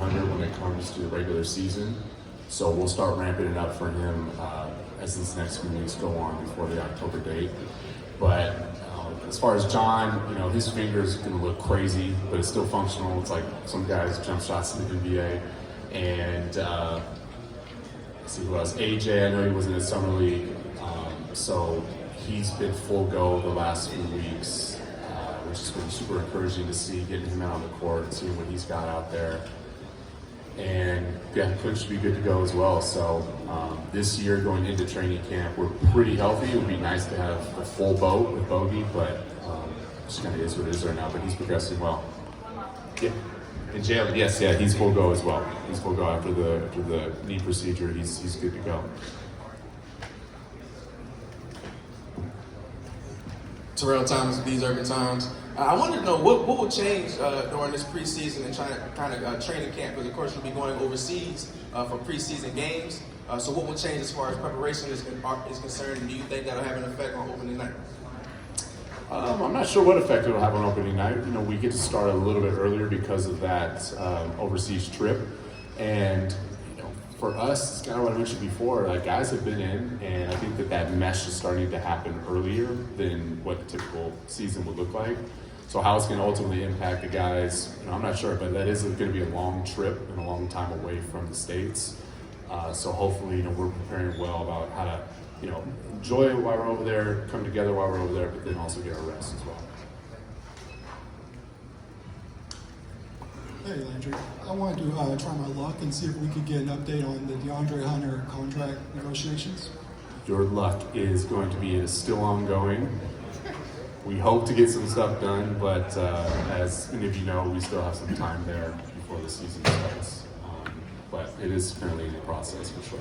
Hunter when it comes to the regular season. So we'll start ramping it up for him as these next few weeks go on before the October date. But as far as John, his finger's going to look crazy, but it's still functional. It's like some guys' jump shots in the NBA. And let's see who else. AJ, I know he was in the summer league, so he's been full go the last few weeks, which has been super encouraging to see, getting him out on the court, seeing what he's got out there. And yeah, Clint should be good to go as well. So this year going into training camp, we're pretty healthy. It would be nice to have a full boat with Bogey, but just kind of is what it is right now. But he's progressing well. Yeah. And Jalen, yes, he's full go as well. He's full go after the knee procedure. He's good to go. Terrell Thomas, These Urban Times. I wanted to know what will change during this preseason and kind of training camp, because of course you'll be going overseas for preseason games. So what will change as far as preparation is concerned, and do you think that'll have an effect on opening night? I'm not sure what effect it'll have on opening night. We get to start a little bit earlier because of that overseas trip, and for us, it's kind of what I mentioned before. Guys have been in, and I think that mesh is starting to happen earlier than what the typical season would look like. So how it's going to ultimately impact the guys, I'm not sure, but that is going to be a long trip and a long time away from the States. So hopefully, we're preparing well about how to, enjoy it while we're over there, come together while we're over there, but then also get our rest as well. Hey Landry, I wanted to try my luck and see if we could get an update on the DeAndre Hunter contract negotiations. Your luck is going to be still ongoing. We hope to get some stuff done, but as many of you know, we still have some time there before the season starts. But it is currently in the process for sure.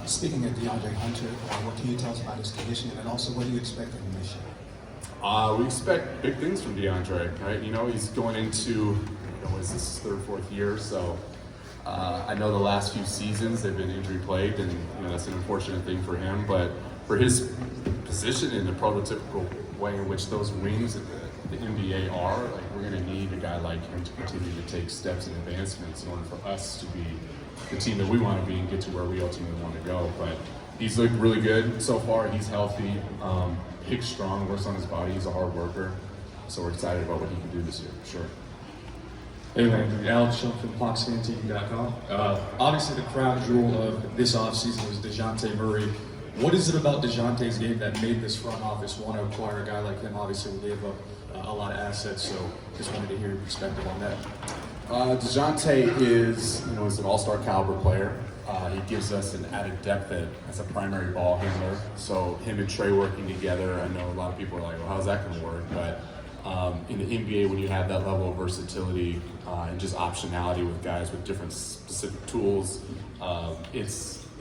Speaking of DeAndre Hunter, what can you tell us about his conditioning, and also what do you expect from him this year? We expect big things from DeAndre, right? He's going into, is this his third, fourth year? So I know the last few seasons they've been injury plagued, and that's an unfortunate thing for him. But for his position in the prototypical way in which those wings of the NBA are, we're going to need a guy like him to continue to take steps and advancements in order for us to be the team that we want to be and get to where we ultimately want to go. But he's looked really good so far. He's healthy, big, strong, works on his body. He's a hard worker. So we're excited about what he can do this year, for sure. Hey Landry, Alex Schultz from HawksGM Obviously the crown jewel of this offseason was DeJounte Murray. What is it about DeJounte's game that made this front office want to acquire a guy like him? Obviously we gave up a lot of assets, so just wanted to hear your perspective on that. DeJounte is an all-star caliber player. He gives us an added depth as a primary ball handler. So him and Trey working together, I know a lot of people are like, well, how's that going to work? But in the NBA, when you have that level of versatility and just optionality with guys with different specific tools,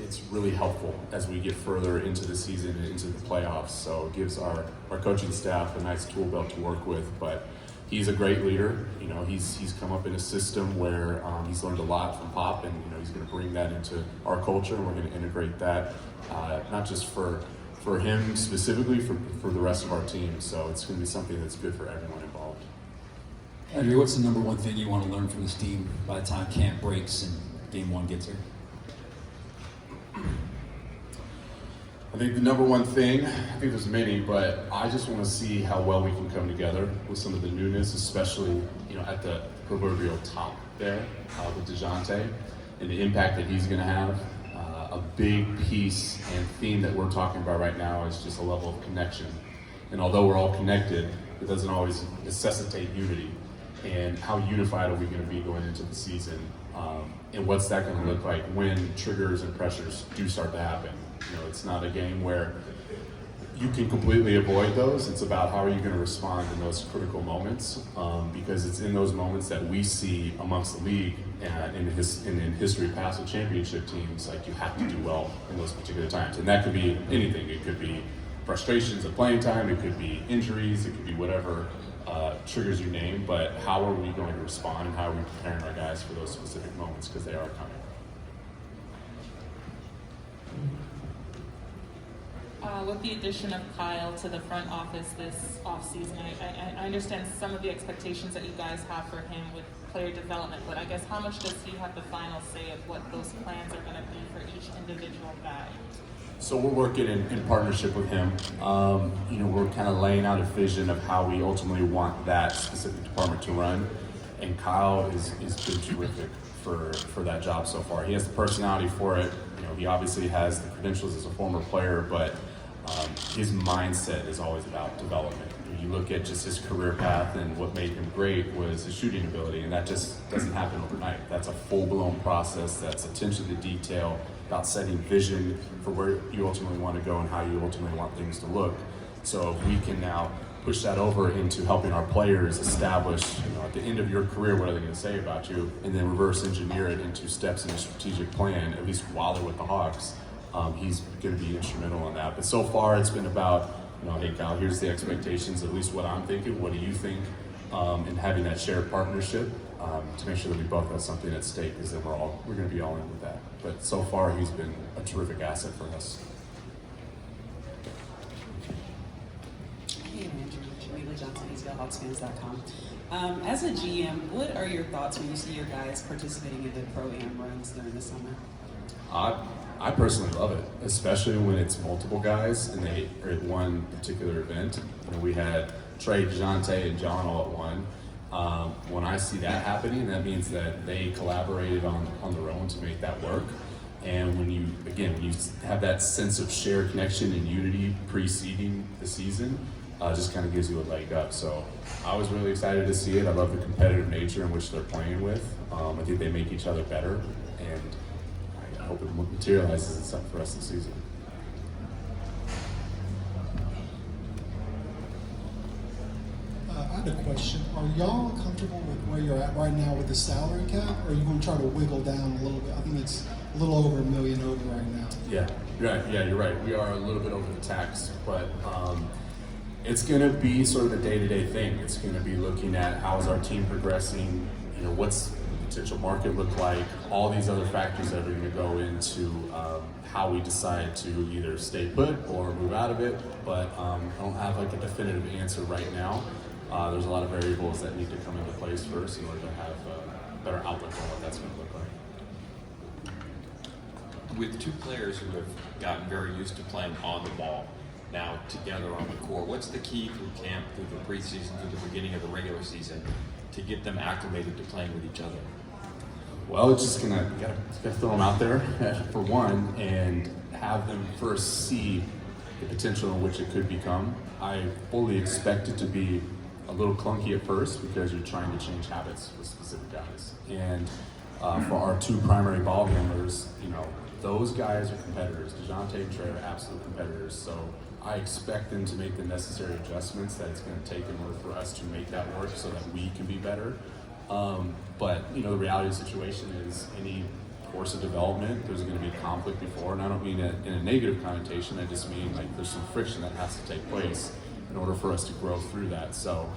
it's really helpful as we get further into the season and into the playoffs. So it gives our coaching staff a nice tool belt to work with. But he's a great leader. He's come up in a system where he's learned a lot from Pop, and he's going to bring that into our culture, and we're going to integrate that not just for him specifically, for the rest of our team. So it's going to be something that's good for everyone involved. Andrew, what's the number one thing you want to learn from this team by the time camp breaks and game one gets here? I think the number one thing, I think there's many, but I just want to see how well we can come together with some of the newness, especially at the proverbial top there with DeJounte and the impact that he's going to have. A big piece and theme that we're talking about right now is just a level of connection. And although we're all connected, it doesn't always necessitate unity. And how unified are we going to be going into the season? And what's that going to look like when triggers and pressures do start to happen? It's not a game where you can completely avoid those. It's about how are you going to respond in those critical moments, because it's in those moments that we see amongst the league and in history past with championship teams, you have to do well in those particular times. And that could be anything. It could be frustrations of playing time, it could be injuries, it could be whatever triggers you name, but how are we going to respond and how are we preparing our guys for those specific moments, because they are coming. With the addition of Kyle to the front office this offseason, I understand some of the expectations that you guys have for him with player development, but I guess how much does he have the final say of what those plans are going to be for each individual guy? So we're working in partnership with him. We're kind of laying out a vision of how we ultimately want that specific department to run. And Kyle is been terrific for that job so far. He has the personality for it. He obviously has the credentials as a former player, but his mindset is always about development. You look at just his career path, and what made him great was his shooting ability, and that just doesn't happen overnight. That's a full-blown process. That's attention to detail, about setting vision for where you ultimately want to go and how you ultimately want things to look. So if we can now push that over into helping our players establish, at the end of your career, what are they going to say about you, and then reverse engineer it into steps in a strategic plan, at least while they're with the Hawks, he's going to be instrumental in that. But so far, it's been about, hey, Kyle, here's the expectations, at least what I'm thinking, what do you think, and having that shared partnership to make sure that we both have something at stake, because then we're going to be all in with that. But so far, he's been a terrific asset for us. Hey, Landry, Jamila Johnson, HawksFans.com. As a GM, what are your thoughts when you see your guys participating in the ProAm runs during the summer? I personally love it, especially when it's multiple guys and they are at one particular event. We had Trey, DeJounte, and John all at one. When I see that happening, that means that they collaborated on their own to make that work. And when you have that sense of shared connection and unity preceding the season, just kind of gives you a leg up. So I was really excited to see it. I love the competitive nature in which they're playing with. I think they make each other better, and I hope it materializes in something for us this season. I had a question. Are y'all comfortable with where you're at right now with the salary cap, or are you going to try to wiggle down a little bit? I think it's a little over $1 million over right now. Yeah, you're right. We are a little bit over the tax, but it's going to be sort of a day-to-day thing. It's going to be looking at how is our team progressing, what's the potential market look like, all these other factors that are going to go into how we decide to either stay put or move out of it. But I don't have like a definitive answer right now. There's a lot of variables that need to come into place first in order to have a better outlook on what that's going to look like. With two players who have gotten very used to playing on the ball, now together on the court, what's the key through camp, through the preseason, through the beginning of the regular season, to get them acclimated to playing with each other? Well, it's just gotta throw them out there for one, and have them first see the potential in which it could become. I fully expect it to be a little clunky at first because you're trying to change habits with specific guys. And for our two primary ball handlers, those guys are competitors. DeJounte and Trey are absolute competitors. So I expect them to make the necessary adjustments that it's going to take in order for us to make that work so that we can be better. But the reality of the situation is any course of development, there's going to be conflict before, and I don't mean it in a negative connotation. I just mean like there's some friction that has to take place in order for us to grow through that. So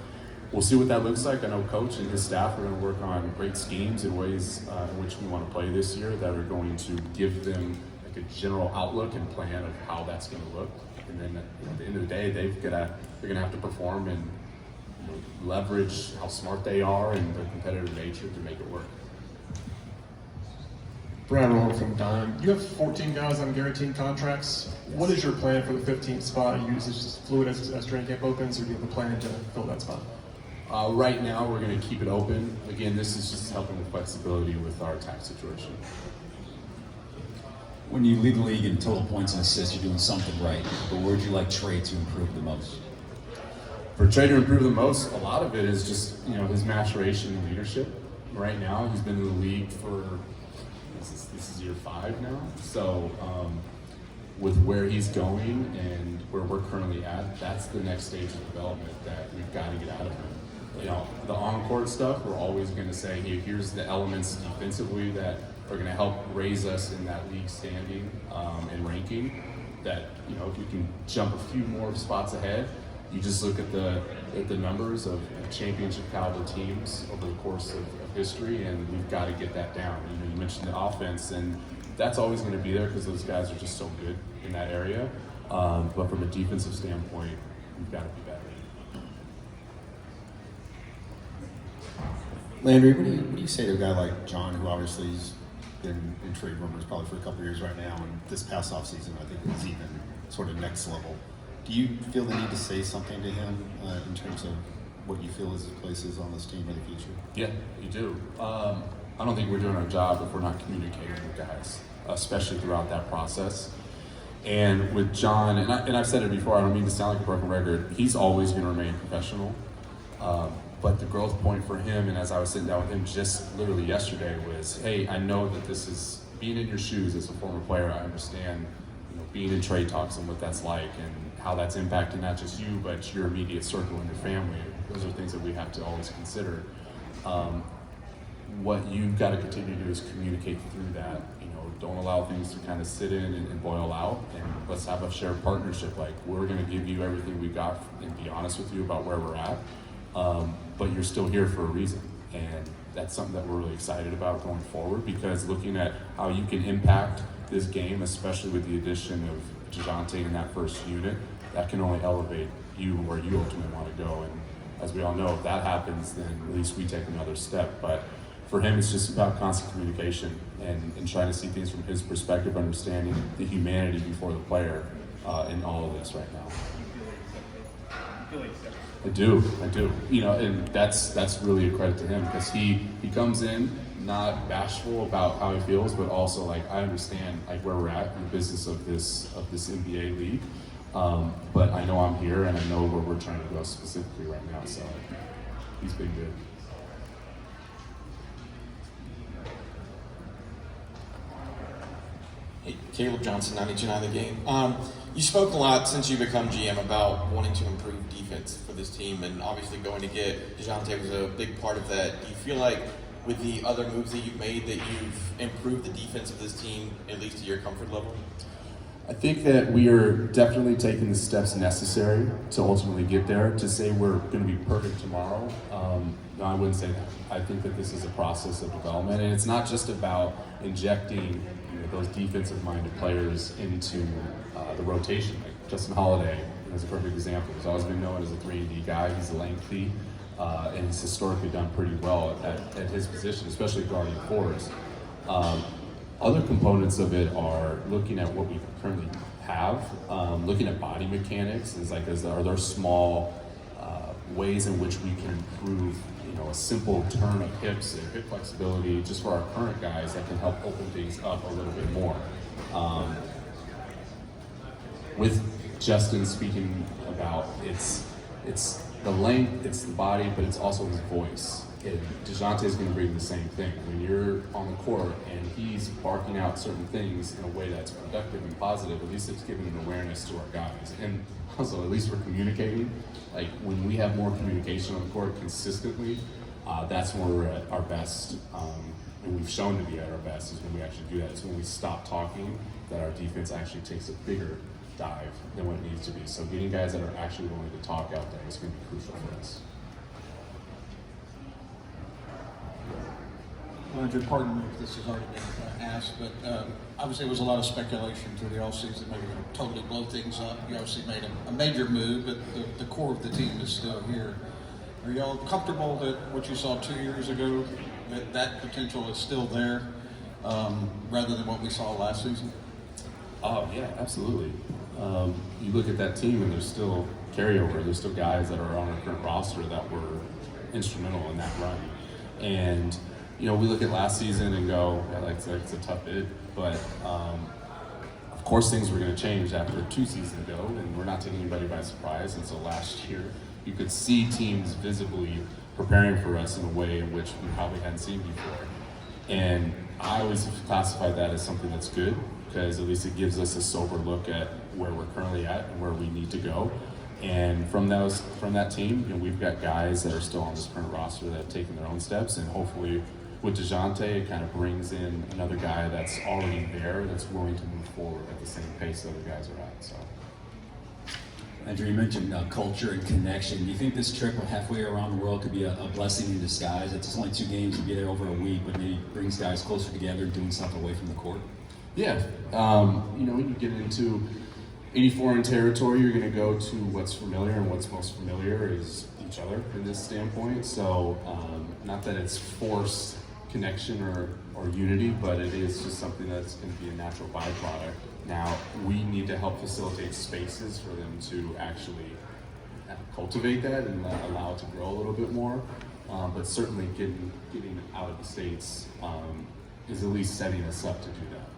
we'll see what that looks like. I know Coach and his staff are going to work on great schemes and ways in which we want to play this year that are going to give them like a general outlook and plan of how that's going to look. And then at the end of the day, they're going to have to perform and leverage how smart they are and their competitive nature to make it work. Brad Roll from Dime. You have 14 guys on guaranteed contracts. What is your plan for the 15th spot? Are you just fluid as training camp opens, or do you have a plan to fill that spot? Right now, we're going to keep it open. Again, this is just helping with flexibility with our tax situation. When you lead the league in total points and assists, you're doing something right. But where would you like Trey to improve the most? For Trey to improve the most, a lot of it is just his maturation and leadership. Right now, he's been in the league for this is year 5 now. So with where he's going and where we're currently at, that's the next stage of development that we've got to get out of him. The on-court stuff, we're always going to say, hey, here's the elements defensively that are going to help raise us in that league standing and ranking. That if you can jump a few more spots ahead, you just look at the numbers of championship caliber teams over the course of history, and we've got to get that down. You mentioned the offense, and that's always going to be there because those guys are just so good in that area. But from a defensive standpoint, we've got to be better. Landry, what do you say to a guy like John, who obviously has been in trade rumors probably for a couple of years right now, and this past offseason I think it was even sort of next level. Do you feel the need to say something to him in terms of what you feel his place is on this team in the future? Yeah, you do. I don't think we're doing our job if we're not communicating with guys, especially throughout that process. And with John, and I've said it before, I don't mean to sound like a broken record, he's always going to remain professional. But the growth point for him, and as I was sitting down with him just literally yesterday, was, hey, I know that this is, being in your shoes as a former player, I understand, being in trade talks and what that's like and how that's impacting not just you, but your immediate circle and your family. Those are things that we have to always consider. What you've got to continue to do is communicate through that. Don't allow things to kind of sit in and boil out, and let's have a shared partnership. Like, we're going to give you everything we got and be honest with you about where we're at, but you're still here for a reason. And that's something that we're really excited about going forward, because looking at how you can impact this game, especially with the addition of DeJounte in that first unit, that can only elevate you where you ultimately want to go. And as we all know, if that happens, then at least we take another step. But for him, it's just about constant communication and trying to see things from his perspective, understanding the humanity before the player in all of this right now. I do. And that's really a credit to him, because he comes in not bashful about how he feels, but also like, I understand like where we're at in the business of this NBA league. But I know I'm here and I know where we're trying to go specifically right now. So he's been good. Hey, Caleb Johnson, 92.9 The Game. You spoke a lot since you become GM about wanting to improve defense for this team, and obviously going to get DeJounte was a big part of that. Do you feel like with the other moves that you've made that you've improved the defense of this team, at least to your comfort level? I think that we are definitely taking the steps necessary to ultimately get there. To say we're going to be perfect tomorrow, no, I wouldn't say that. I think that this is a process of development, and it's not just about injecting those defensive-minded players into the rotation. Like Justin Holiday is a perfect example. He's always been known as a 3-and-D guy. He's lengthy, and he's historically done pretty well at his position, especially guarding fours. Other components of it are looking at what we currently have, looking at body mechanics. Are there small ways in which we can improve, a simple turn of hips and hip flexibility just for our current guys that can help open things up a little bit more. With Justin speaking about it's the length, it's the body, but it's also his voice. DeJounte is going to bring the same thing. When you're on the court and he's barking out certain things in a way that's productive and positive, at least it's giving an awareness to our guys. And also, at least we're communicating. Like, when we have more communication on the court consistently, that's when we're at our best. And we've shown to be at our best is when we actually do that. It's when we stop talking that our defense actually takes a bigger dive than what it needs to be. So getting guys that are actually willing to talk out there is going to be crucial for us. Landry, pardon me if this has already been asked, but obviously there was a lot of speculation through the offseason, maybe going to totally blow things up. You obviously made a major move, but the core of the team is still here. Are y'all comfortable that what you saw 2 years ago, that potential is still there, rather than what we saw last season? Oh, yeah, absolutely. You look at that team and there's still carryover. There's still guys that are on our current roster that were instrumental in that run. And we look at last season and go, yeah, it's a tough bid, but of course things were going to change after 2 seasons ago, and we're not taking anybody by surprise. And so last year, you could see teams visibly preparing for us in a way in which we probably hadn't seen before. And I always classify that as something that's good, because at least it gives us a sober look at where we're currently at and where we need to go. And from that team, we've got guys that are still on this current roster that have taken their own steps, and hopefully with DeJounte, it kind of brings in another guy that's already there, that's willing to move forward at the same pace that other guys are at. So, Andrew, you mentioned culture and connection. Do you think this trip halfway around the world could be a blessing in disguise? It's only 2 games, you'll be there over a week, but maybe brings guys closer together, doing stuff away from the court? Yeah, when you get into any foreign territory, you're going to go to what's familiar, and what's most familiar is each other in this standpoint. So, not that it's forced connection or unity, but it is just something that's going to be a natural byproduct. Now, we need to help facilitate spaces for them to actually cultivate that and allow it to grow a little bit more. But certainly getting out of the States is at least setting us up to do that.